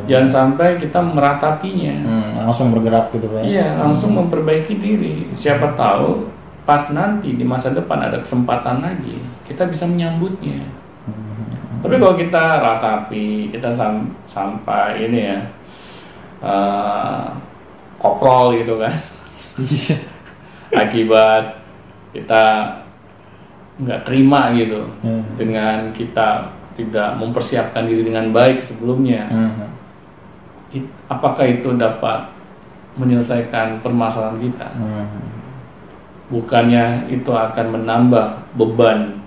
Jangan sampai kita meratapinya. Langsung bergerak gitu Pak. Iya, langsung memperbaiki diri. Siapa tahu pas nanti di masa depan ada kesempatan lagi, kita bisa menyambutnya. Tapi kalau kita ratapi, kita sampai ini ya, koprol gitu kan. Akibat kita nggak terima gitu dengan kita tidak mempersiapkan diri dengan baik sebelumnya. Apakah itu dapat menyelesaikan permasalahan kita? Bukannya itu akan menambah beban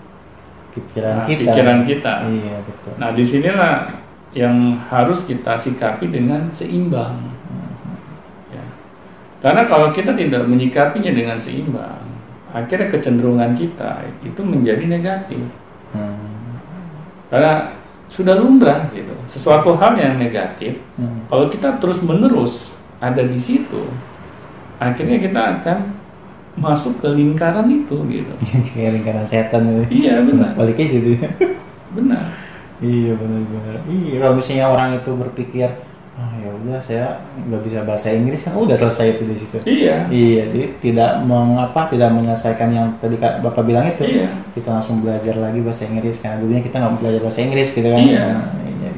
pikiran kita. Iya, betul. Nah, disinilah yang harus kita sikapi dengan seimbang. Ya. Karena kalau kita tidak menyikapinya dengan seimbang, akhirnya kecenderungan kita itu menjadi negatif. Karena sudah lumrah gitu, sesuatu hal yang negatif. Kalau kita terus menerus ada di situ, akhirnya kita akan masuk ke lingkaran itu gitu. Kayak lingkaran setan gitu. Iya benar. Baliknya gitu. Benar. Iya benar. Iya, kalau misalnya orang itu berpikir, ya udah saya nggak bisa bahasa Inggris, kan udah selesai itu di situ. Iya. Jadi tidak menyelesaikan yang tadi Bapak bilang itu. Iya. Kita langsung belajar lagi bahasa Inggris, karena dulunya kita nggak belajar bahasa Inggris gitu kan. Iya.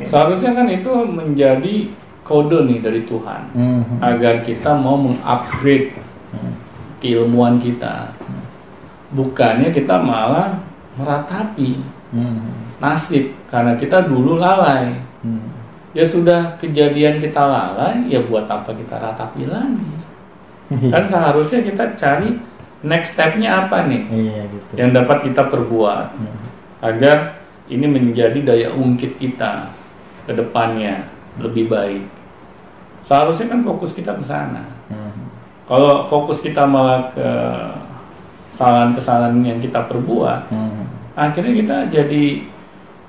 Seharusnya kan itu menjadi kode nih dari Tuhan agar kita mau mengupgrade keilmuan kita. Bukannya kita malah meratapi nasib karena kita dulu lalai. Ya sudah kejadian kita lalai, ya buat apa kita ratapi lagi? Kan seharusnya kita cari next step-nya apa nih? Iya, gitu. Yang dapat kita perbuat agar ini menjadi daya ungkit kita ke depannya lebih baik. Seharusnya kan fokus kita ke sana. Kalau fokus kita malah ke kesalahan-kesalahan yang kita perbuat, akhirnya kita jadi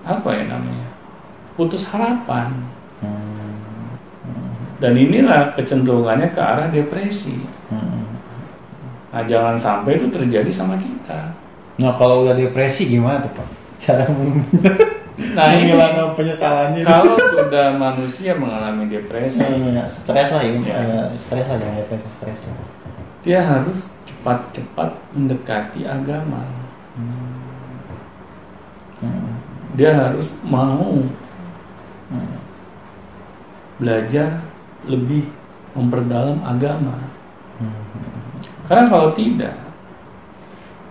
apa ya namanya? Putus harapan. Dan inilah kecenderungannya ke arah depresi. Nah, jangan sampai itu terjadi sama kita. Nah, kalau udah depresi gimana tuh Pak? Cara menghilangkan penyesalannya. Kalau sudah manusia mengalami depresi, stres lah ya. Stres lah, jangan depresi, stres lah. Dia harus cepat-cepat mendekati agama. Dia harus mau belajar lebih memperdalam agama. Karena kalau tidak,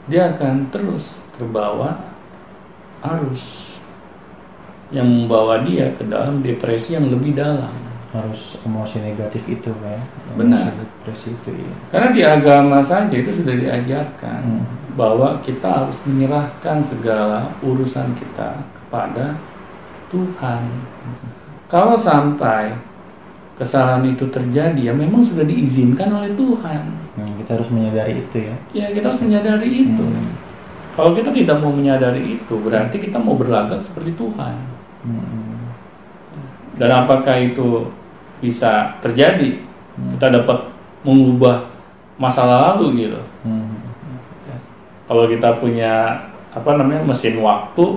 dia akan terus terbawa arus yang membawa dia ke dalam depresi yang lebih dalam. Harus emosi negatif itu ya. Benar. Depresi itu ya. Karena di agama saja itu sudah diajarkan bahwa kita harus menyerahkan segala urusan kita kepada Tuhan. Kalau sampai kesalahan itu terjadi, ya memang sudah diizinkan oleh Tuhan. Kita harus menyadari itu ya. Ya, kita harus menyadari itu. Kalau kita tidak mau menyadari itu, berarti kita mau berlagak seperti Tuhan. Dan apakah itu bisa terjadi? Kita dapat mengubah masa lalu gitu. Kalau kita punya mesin waktu,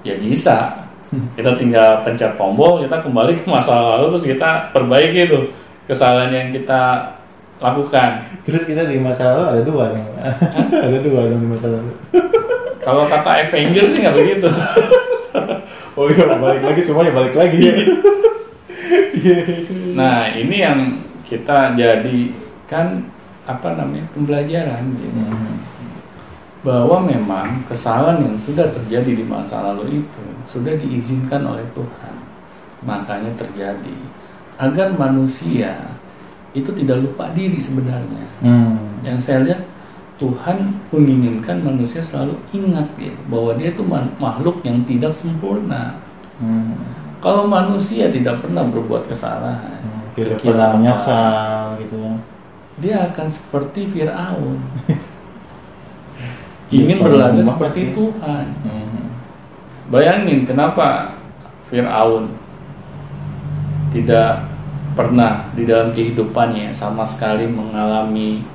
ya bisa. Kita tinggal pencet tombol, kita kembali ke masa lalu, terus kita perbaiki tuh kesalahan yang kita lakukan. Terus kita di masa lalu ada dua dong. Ada dua dong di masa lalu. Kalau kata Avengers sih nggak begitu. Oh iya, balik lagi, semuanya balik lagi. Nah, ini yang kita jadikan pembelajaran gitu. Bahwa memang kesalahan yang sudah terjadi di masa lalu itu sudah diizinkan oleh Tuhan, makanya terjadi agar manusia itu tidak lupa diri sebenarnya. Yang saya lihat, Tuhan menginginkan manusia selalu ingat gitu, bahwa dia itu makhluk yang tidak sempurna. Kalau manusia tidak pernah berbuat kesalahan, tidak pernah menyesal gitu ya, dia akan seperti Firaun. Ingin berlaga seperti Tuhan. Bayangin kenapa Firaun tidak pernah di dalam kehidupannya sama sekali mengalami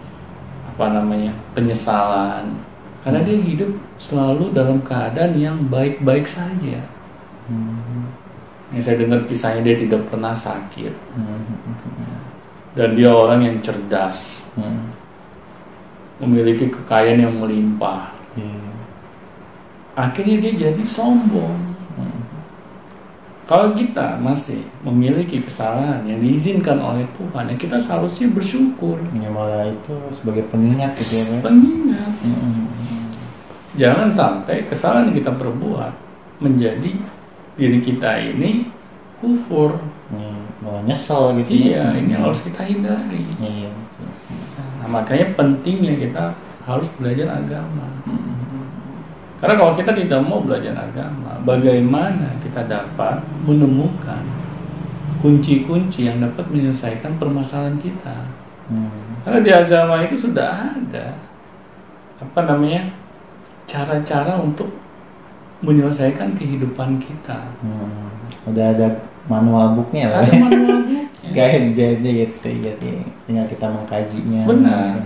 penyesalan, karena dia hidup selalu dalam keadaan yang baik-baik saja. Yang saya dengar kisahnya, dia tidak pernah sakit, dan dia orang yang cerdas, memiliki kekayaan yang melimpah. Akhirnya dia jadi sombong. Kalau kita masih memiliki kesalahan yang diizinkan oleh Tuhan, ya kita seharusnya bersyukur. Ya malah itu sebagai pengingat gitu ya. Pengingat. Jangan sampai kesalahan yang kita perbuat menjadi diri kita ini kufur. Malah nyesel gitu. Iya, ini harus kita hindari. Iya. Nah, makanya pentingnya kita harus belajar agama. Karena kalau kita tidak mau belajar agama, bagaimana kita dapat menemukan kunci-kunci yang dapat menyelesaikan permasalahan kita? Karena di agama itu sudah ada cara-cara untuk menyelesaikan kehidupan kita. Udah ada manual booknya lah. Ada manual booknya. Guide-nya gitu, tinggal kita mengkajinya. Benar.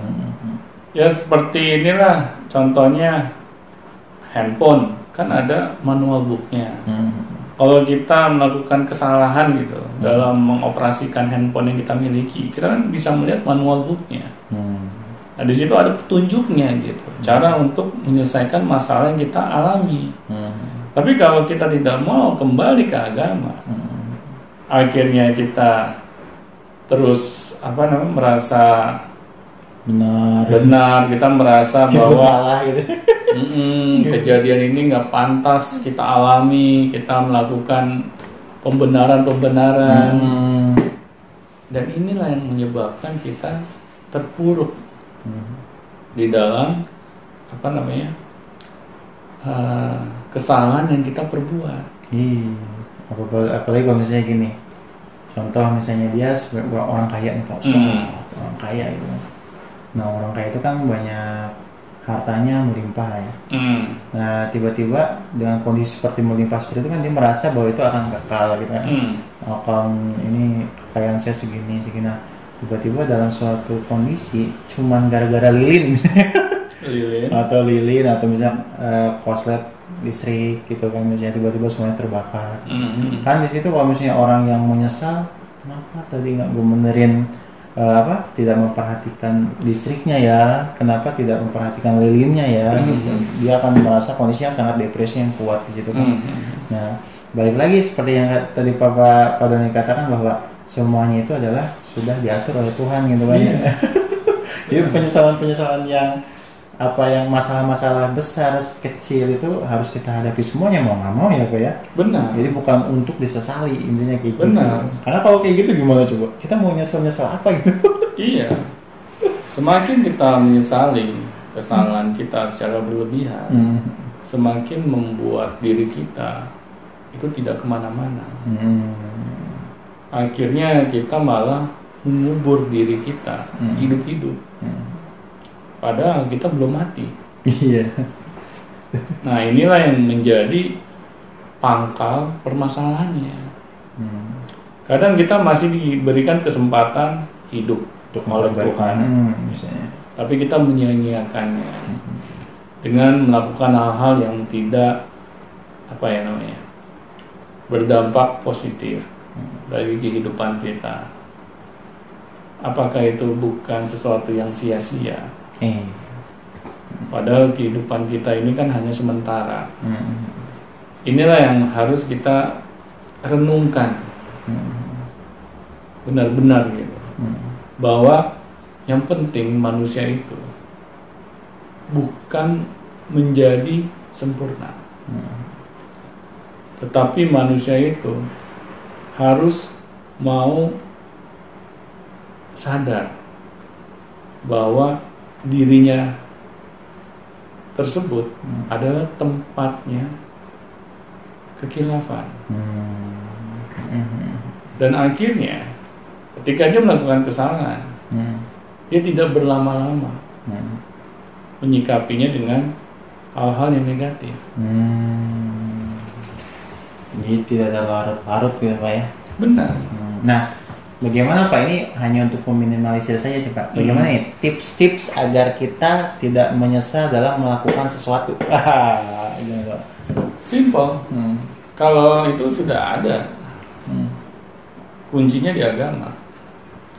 Ya seperti inilah contohnya. Handphone kan ada manual booknya. Kalau kita melakukan kesalahan gitu dalam mengoperasikan handphone yang kita miliki, kita kan bisa melihat manual booknya. Nah di situ ada petunjuknya gitu, cara untuk menyelesaikan masalah yang kita alami. Tapi kalau kita tidak mau kembali ke agama, akhirnya kita terus merasa benar, kita merasa bahwa gitu. Kejadian ini nggak pantas kita alami, kita melakukan pembenaran, dan inilah yang menyebabkan kita terpuruk di dalam kesalahan yang kita perbuat. Apalagi kalau misalnya gini, contoh misalnya dia orang kaya nih Pak, orang kaya itu. Nah orang kaya itu kan banyak hartanya melimpah ya. Nah tiba-tiba dengan kondisi seperti melimpah seperti itu kan dia merasa bahwa itu akan kekal gitu kan. Akan ini kekayaan saya segini. Nah tiba-tiba dalam suatu kondisi cuman gara-gara lilin atau misalnya korslet listrik gitu kan, misalnya tiba-tiba semuanya terbakar. Kan di situ kalau misalnya orang yang menyesal, kenapa tadi nggak gue benerin tidak memperhatikan listriknya ya, kenapa tidak memperhatikan lilinnya ya, gitu. Dia akan merasa kondisinya sangat depresi yang kuat di situ kan. Nah, balik lagi seperti yang tadi Pak Doni katakan bahwa semuanya itu adalah sudah diatur oleh Tuhan gitu kan. Jadi penyesalan yang masalah-masalah besar kecil itu harus kita hadapi semuanya mau nggak mau ya Pak ya. Benar. Jadi bukan untuk disesali, intinya kayak Benar. gitu. Karena kalau kayak gitu gimana coba? Kita mau nyesel apa gitu? Iya. Semakin kita menyesali kesalahan kita secara berlebihan, semakin membuat diri kita itu tidak kemana-mana. Akhirnya kita malah mengubur diri kita hidup-hidup. Padahal kita belum mati. Iya. Nah inilah yang menjadi pangkal permasalahannya. Kadang kita masih diberikan kesempatan hidup oleh Tuhan, misalnya. tapi kita menyia-nyiakannya dengan melakukan hal-hal yang tidak berdampak positif bagi kehidupan kita. Apakah itu bukan sesuatu yang sia-sia? Padahal kehidupan kita ini kan hanya sementara. Inilah yang harus kita renungkan benar-benar gitu, bahwa yang penting manusia itu bukan menjadi sempurna, tetapi manusia itu harus mau sadar bahwa dirinya tersebut adalah tempatnya kekhilafan. Dan akhirnya ketika dia melakukan kesalahan, dia tidak berlama-lama menyikapinya dengan hal-hal yang negatif. Jadi tidak ada larut-larut gitu Pak ya. Benar. Nah bagaimana Pak, ini hanya untuk meminimalisir saja sih Pak. Bagaimana nih tips-tips agar kita tidak menyesal dalam melakukan sesuatu? Gimana Pak? Simple. Kalau itu sudah ada, kuncinya di agama.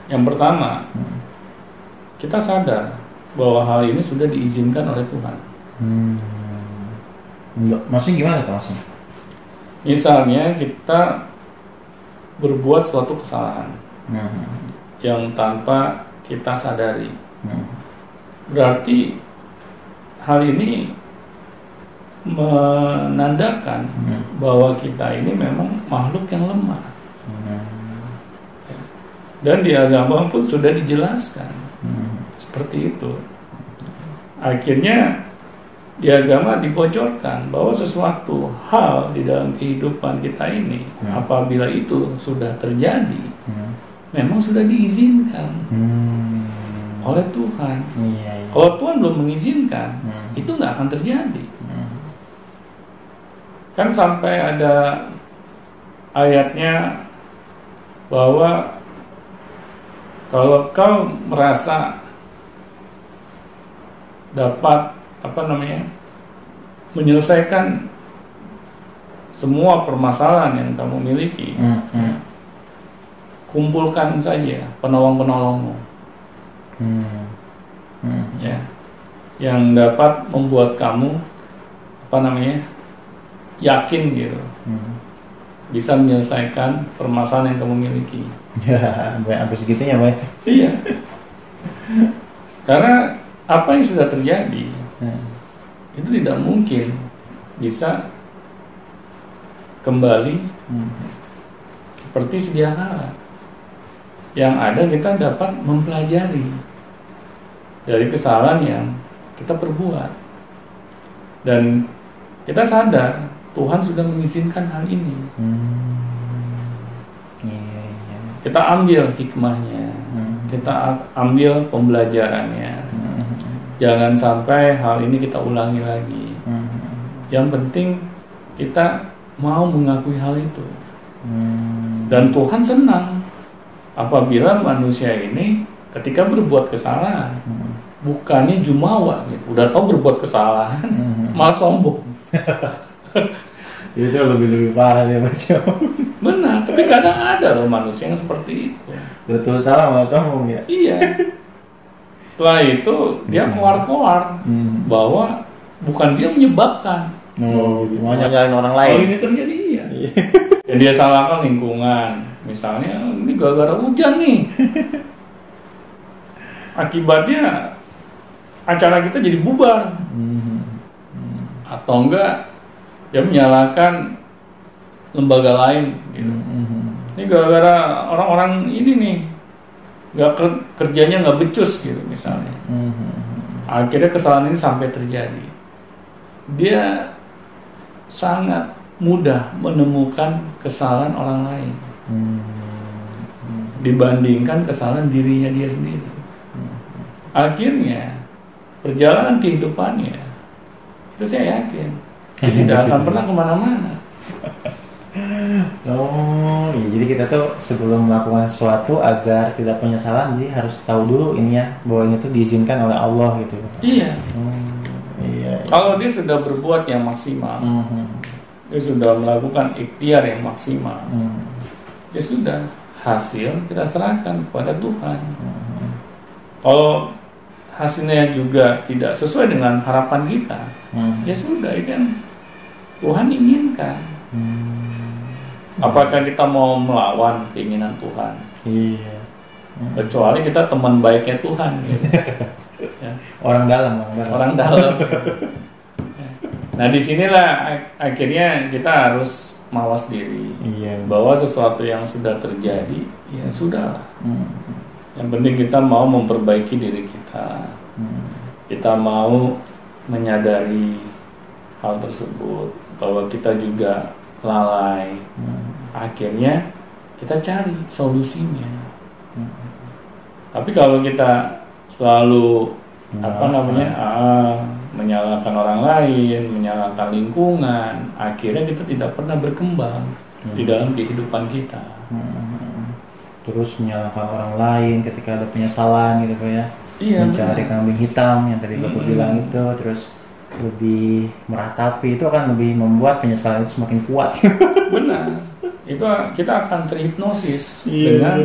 Yang pertama, kita sadar bahwa hal ini sudah diizinkan oleh Tuhan. Maksudnya gimana Pak maksudnya? Misalnya kita berbuat suatu kesalahan yang tanpa kita sadari, berarti hal ini menandakan bahwa kita ini memang makhluk yang lemah. Dan di agama pun sudah dijelaskan seperti itu. Akhirnya di agama dibocorkan bahwa sesuatu hal di dalam kehidupan kita ini, apabila itu sudah terjadi, memang sudah diizinkan oleh Tuhan. Kalau Tuhan belum mengizinkan, itu nggak akan terjadi. Kan sampai ada ayatnya bahwa kalau kau merasa dapat menyelesaikan semua permasalahan yang kamu miliki, kumpulkan saja penolong-penolongmu, ya, yang dapat membuat kamu yakin gitu, bisa menyelesaikan permasalahan yang kamu miliki. Ya, sampai segitunya Pak. Iya. Karena apa yang sudah terjadi itu tidak mungkin bisa kembali seperti sedia kala. Yang ada kita dapat mempelajari dari kesalahan yang kita perbuat, dan kita sadar Tuhan sudah mengizinkan hal ini. Kita ambil hikmahnya, kita ambil pembelajarannya. Jangan sampai hal ini kita ulangi lagi. Yang penting kita mau mengakui hal itu. Dan Tuhan senang apabila manusia ini ketika berbuat kesalahan, bukannya jumawa gitu, udah tahu berbuat kesalahan, malah sombong. Itu lebih parah ya Mas. Benar, tapi kadang ada loh manusia yang seperti itu. Betul salah Mas sombong ya. Iya. Setelah itu dia keluar-keluar bahwa bukan dia menyebabkan. Mau nyalain orang lain. Kalau ini terjadi iya. Dan dia salahkan lingkungan. Misalnya ini gara-gara hujan nih. Akibatnya acara kita jadi bubar. Atau enggak dia menyalahkan lembaga lain gitu. Ini gara-gara orang-orang ini nih kerjanya nggak becus gitu misalnya. Akhirnya kesalahan ini sampai terjadi. Dia sangat mudah menemukan kesalahan orang lain dibandingkan kesalahan dirinya dia sendiri. Akhirnya perjalanan kehidupannya itu saya yakin tidak akan pernah kemana-mana. Oh, iya, jadi kita tuh sebelum melakukan sesuatu agar tidak penyesalan, jadi harus tahu dulu ini ya, bahwa ini tuh diizinkan oleh Allah gitu. Iya. Iya. Kalau dia sudah berbuat yang maksimal, dia sudah melakukan ikhtiar yang maksimal, ya sudah, hasil kita serahkan kepada Tuhan. Kalau hasilnya juga tidak sesuai dengan harapan kita, ya sudah, itu yang Tuhan inginkan. Apakah kita mau melawan keinginan Tuhan? Iya. Kecuali kita teman baiknya Tuhan gitu. Ya. Orang dalam. Nah disinilah akhirnya kita harus mawas diri. Iya. Bahwa sesuatu yang sudah terjadi, ya sudah. Yang penting kita mau memperbaiki diri kita. Kita mau menyadari hal tersebut, bahwa kita juga lalai. Akhirnya kita cari solusinya. Tapi kalau kita selalu menyalahkan orang lain, menyalahkan lingkungan, akhirnya kita tidak pernah berkembang di dalam kehidupan kita. terus menyalahkan orang lain ketika ada penyesalan gitu Pak ya. Iya, Mencari benar. kambing hitam yang tadi Bapak bilang itu, terus lebih meratapi, itu akan lebih membuat penyesalan itu semakin kuat. Benar. Itu kita akan terhipnosis Iya. dengan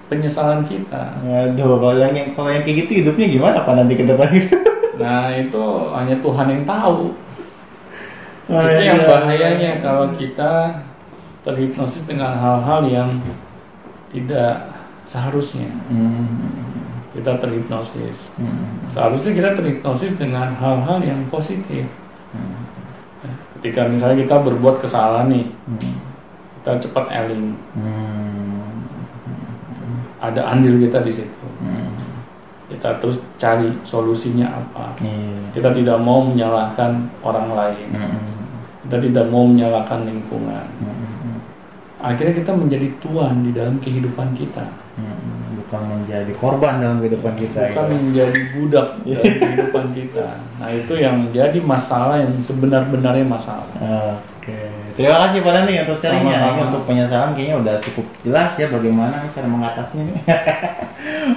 penyesalan kita. Waduh, kalau yang kayak gitu hidupnya gimana Pak nanti ke depan? Nah, itu hanya Tuhan yang tahu. Oh, Itu iya. yang bahayanya kalau kita terhipnosis dengan hal-hal yang tidak seharusnya. Kita terhipnosis. Seharusnya kita terhipnosis dengan hal-hal yang positif. Ketika misalnya kita berbuat kesalahan nih, kita cepat eling. Ada andil kita di situ. Kita terus cari solusinya apa. Kita tidak mau menyalahkan orang lain. Kita tidak mau menyalahkan lingkungan. Akhirnya kita menjadi tuan di dalam kehidupan kita. Bukan menjadi korban dalam kehidupan kita. Bukan gitu. menjadi budak dalam kehidupan kita. Nah, itu yang menjadi masalah yang sebenar-benarnya masalah. Oke, terima kasih Pak Dani untuk sharingnya. Sama-sama. Ini untuk penyesalan kayaknya udah cukup jelas ya bagaimana cara mengatasinya.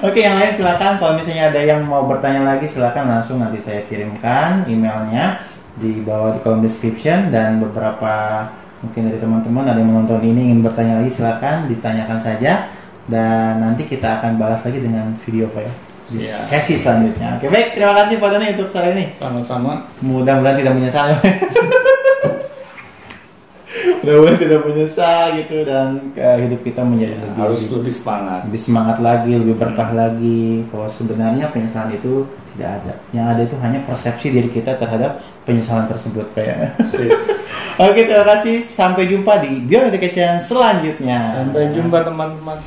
Oke, yang lain silakan. Kalau misalnya ada yang mau bertanya lagi silakan langsung nanti saya kirimkan emailnya di bawah di kolom description, dan beberapa mungkin dari teman-teman ada yang menonton ini ingin bertanya lagi silakan ditanyakan saja, dan nanti kita akan balas lagi dengan video Pak ya di Siap. sesi selanjutnya. Oke, baik, terima kasih Pak Dani untuk sore ini. Sama-sama. Mudah-mudahan tidak menyesal. Mudah-mudahan tidak menyesal gitu, dan hidup kita menjadi Harus lebih semangat. lebih semangat lagi, lebih berkah lagi, bahwa sebenarnya penyesalan itu tidak ada. Yang ada itu hanya persepsi diri kita terhadap penyesalan tersebut Pak ya. Sip. Oke, terima kasih. Sampai jumpa di Beyond Education selanjutnya. Sampai jumpa teman-teman.